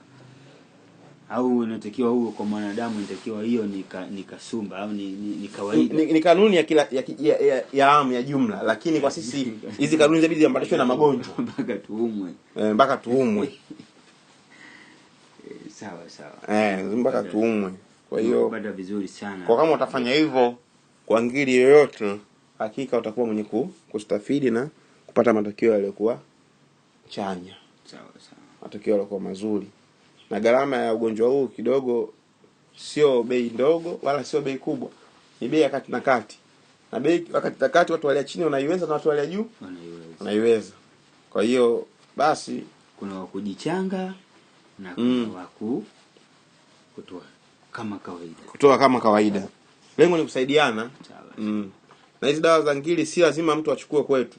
au unatakiwa huo kwa mwanadamu inatakiwa hiyo ni kasumba au ni kawaida.
Ni kanuni ya kila ya jumla, lakini kwa sisi hizi kanuni zinabidi ziambatishwe na magonjwa mpaka tuumwe.
Sawa.
Mpaka tuumwe. Kwa hiyo
bado vizuri sana.
Kwa kama utafanya hivyo kwa ngiri yoyote, hakika utakuwa mwenye kustafidi na kupata matokeo yaliyokuwa chanya.
Sawa.
Matokeo yaliokuwa mazuri. Na gharama ya ugonjwa huu kidogo sio bei ndogo wala sio bei kubwa. Ni bei ya kati na kati. Na bei wakati na kati watu wale chini wanaiweza na watu wale juu wanaiweza. Kwa hiyo basi
kuna wa kujichanga na kuna wa kutoa kama kawaida.
Lengo ni kusaidiana. Na hizi dawa za ngiri si lazima mtu achukue kwetu.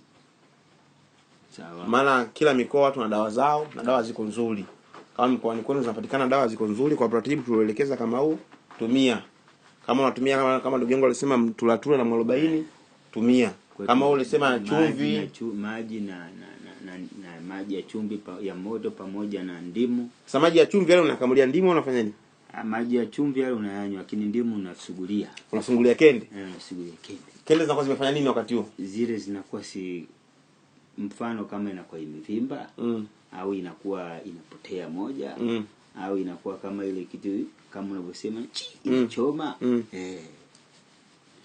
Sawa.
Maana kila mikoa watu na dawa zao na dawa ziko nzuri. Kama mkoani kwenu zinapatikana dawa ziko nzuri kwa taratibu tulioelekeza kama huu, tumia. Kama unatumia kama ndugu yangu alisema tulatula na mwarobaini, tumia. Kama wewe ulisema chumvi,
maji na maji ya chumvi ya moto pamoja na ndimu.
Sasa maji ya chumvi yale unakamulia ndimu unafanya nini?
Maji ya chumvi yale unayanywa, lakini ndimu unasugulia.
Unasugulia kende?
Unasugulia kende.
Kende zinakuwa zimefanya nini wakati huo?
Zile zinakuwa si mfano kama inakuwa imevimba au inakuwa inapotea moja au inakuwa kama ile kitu kama unavyosema inachoma.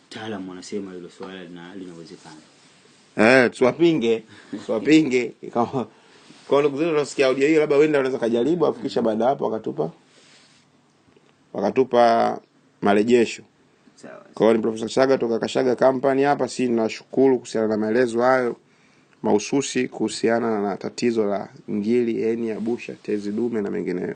Taalamu wanasema hilo swala linawezekana.
Tuwapinge kama kwa ndugu zetu tunasikia audio hiyo, labda wenda wanaweza kujaribu afikisha baada hapo wakatupa marejesho.
Sawa.
Kwa hiyo ni Profesa Kashaga toka Kashaga Company hapa. Si nashukuru kuhusiana na maelezo hayo mahususi kuhusiana na tatizo la ngiri, hernia, busha, tezi dume na mengineyo.